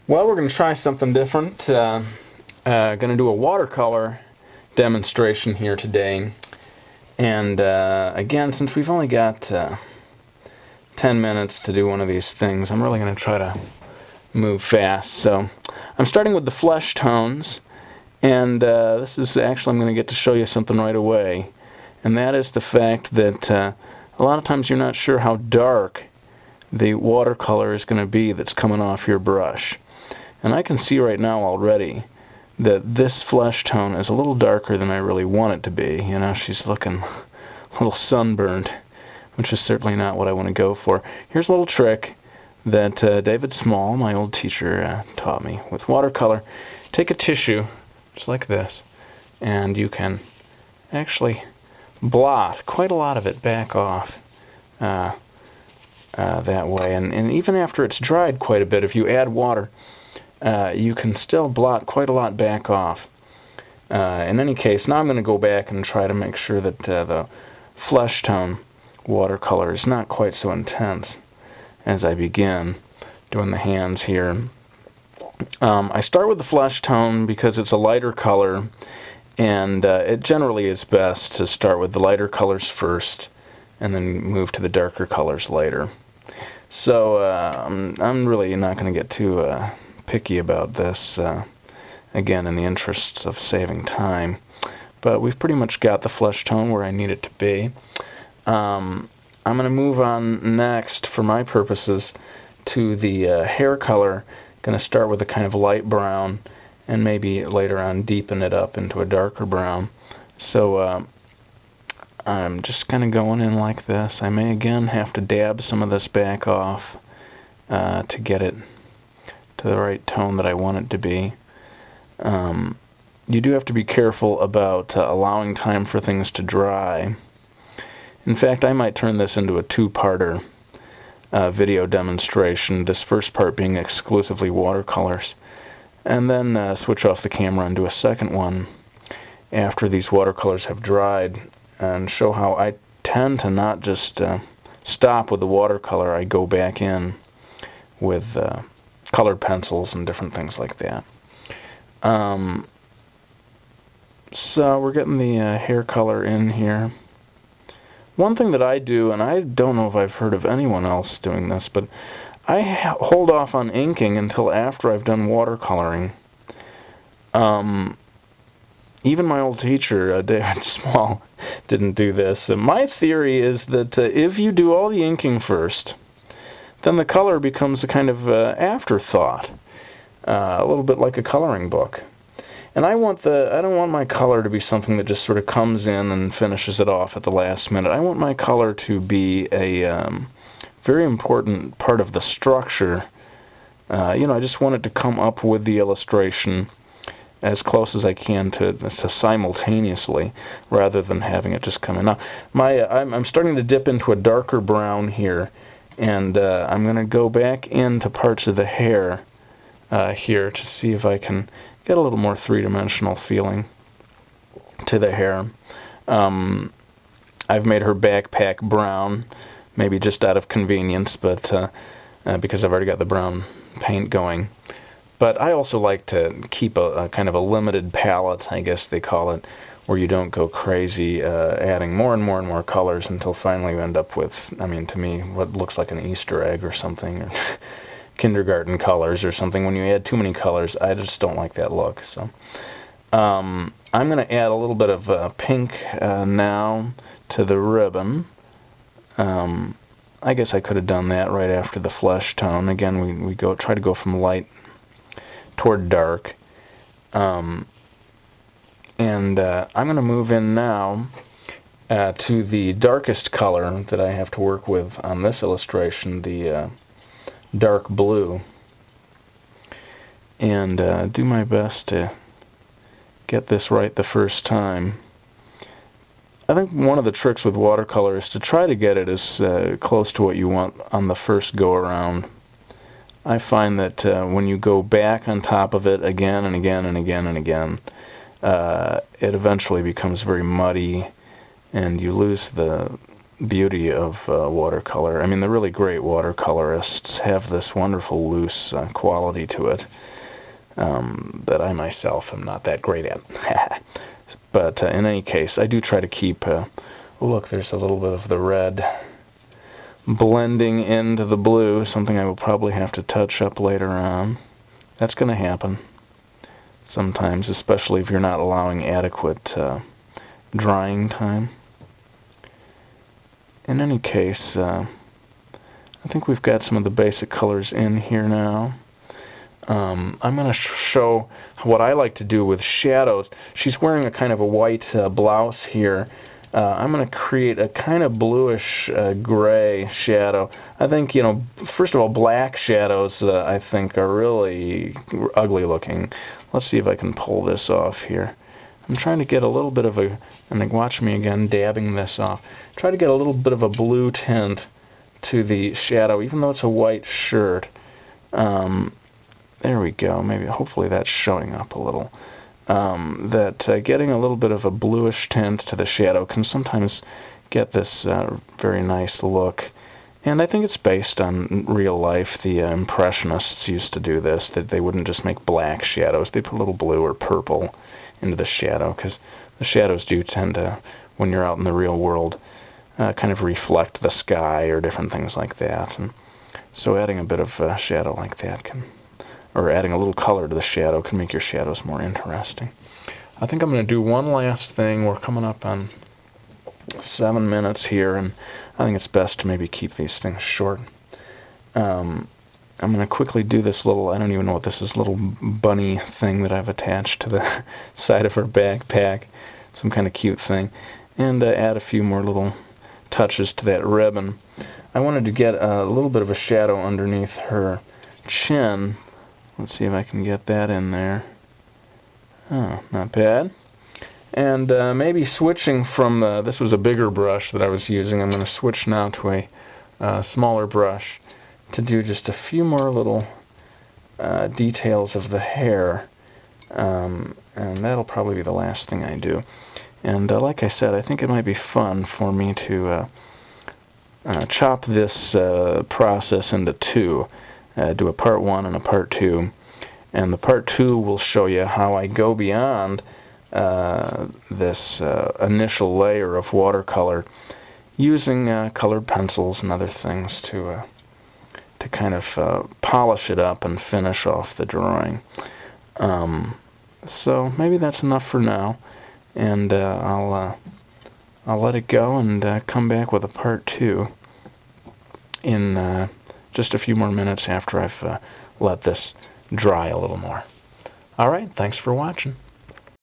Well, we're going to try something different. Going to do a watercolor demonstration here today. And again, since we've only got 10 minutes to do one of these things, I'm really going to try to move fast. So I'm starting with the flesh tones, and this is actually, I'm going to get to show you something right away. And that is the fact that a lot of times you're not sure how dark the watercolor is going to be that's coming off your brush. And I can see right now already that this flesh tone is a little darker than I really want it to be. You know, she's looking a little sunburned, which is certainly not what I want to go for. Here's a little trick that David Small, my old teacher, taught me with watercolor. Take a tissue, just like this, and you can actually blot quite a lot of it back off that way. And even after it's dried quite a bit, if you add water, you can still blot quite a lot back off. In any case, now I'm going to go back and try to make sure that the flesh tone watercolor is not quite so intense as I begin doing the hands here. I start with the flesh tone because it's a lighter color, and it generally is best to start with the lighter colors first and then move to the darker colors later. So I'm really not going to get too picky about this, again, in the interests of saving time. But we've pretty much got the flesh tone where I need it to be. I'm going to move on next, for my purposes, to the hair color. Going to start with a kind of light brown, and maybe later on deepen it up into a darker brown. So I'm just kind of going in like this. I may again have to dab some of this back off to get it to the right tone that I want it to be. You do have to be careful about allowing time for things to dry. In fact, I might turn this into a two-parter video demonstration, this first part being exclusively watercolors, and then switch off the camera and do a second one after these watercolors have dried, and show how I tend to not just stop with the watercolor. I go back in with colored pencils and different things like that. So we're getting the hair color in here. One thing that I do, and I don't know if I've heard of anyone else doing this, but I hold off on inking until after I've done watercoloring. Even my old teacher, David Small, didn't do this. My theory is that if you do all the inking first, then the color becomes a kind of afterthought, a little bit like a coloring book. And I don't want my color to be something that just sort of comes in and finishes it off at the last minute. I want my color to be a very important part of the structure. I just want it to come up with the illustration as close as I can to simultaneously, rather than having it just come in. Now, I'm starting to dip into a darker brown here, and I'm going to go back into parts of the hair here to see if I can get a little more three-dimensional feeling to the hair. I've made her backpack brown, maybe just out of convenience, but because I've already got the brown paint going. But I also like to keep a kind of a limited palette, I guess they call it, where you don't go crazy adding more and more and more colors until finally you end up with, I mean, to me, what looks like an Easter egg or something, or kindergarten colors or something. When you add too many colors, I just don't like that look. So I'm going to add a little bit of pink now to the ribbon. I guess I could have done that right after the flesh tone. Again, we try to go from light toward dark. I'm going to move in now to the darkest color that I have to work with on this illustration, the dark blue, and do my best to get this right the first time. I think one of the tricks with watercolor is to try to get it as close to what you want on the first go around. I find that when you go back on top of it again and again and again and again, it eventually becomes very muddy, and you lose the beauty of watercolor. I mean, the really great watercolorists have this wonderful loose quality to it that I myself am not that great at. But in any case, I do try to keep... look, there's a little bit of the red blending into the blue, something I will probably have to touch up later on. That's going to happen sometimes, especially if you're not allowing adequate drying time. In any case, I think we've got some of the basic colors in here now. I'm going to show what I like to do with shadows. She's wearing a kind of a white blouse here. I'm going to create a kind of bluish gray shadow. I think, you know, first of all, black shadows I think are really ugly looking. Let's see if I can pull this off here. I'm trying to get a little bit of a, and watch me again dabbing this off. Try to get a little bit of a blue tint to the shadow, even though it's a white shirt. There we go. Maybe, hopefully that's showing up a little. Getting a little bit of a bluish tint to the shadow can sometimes get this very nice look. And I think it's based on real life. The Impressionists used to do this, that they wouldn't just make black shadows. They'd put a little blue or purple into the shadow, because the shadows do tend to, when you're out in the real world, kind of reflect the sky or different things like that. And so adding a bit of shadow like that can, or adding a little color to the shadow, can make your shadows more interesting. I think I'm going to do one last thing. We're coming up on 7 minutes here, and I think it's best to maybe keep these things short. I'm going to quickly do this little, I don't even know what this is, little bunny thing that I've attached to the side of her backpack. Some kind of cute thing. And add a few more little touches to that ribbon. I wanted to get a little bit of a shadow underneath her chin. Let's see if I can get that in there. Oh, not bad. And maybe switching from, this was a bigger brush that I was using, I'm going to switch now to a smaller brush to do just a few more little details of the hair. And that'll probably be the last thing I do. And like I said, I think it might be fun for me to chop this process into two. Do a part 1 and a part 2. And the part 2 will show you how I go beyond this initial layer of watercolor using colored pencils and other things to kind of polish it up and finish off the drawing. So maybe that's enough for now, and I'll let it go and come back with a part 2 in just a few more minutes after I've let this dry a little more. Alright, thanks for watching.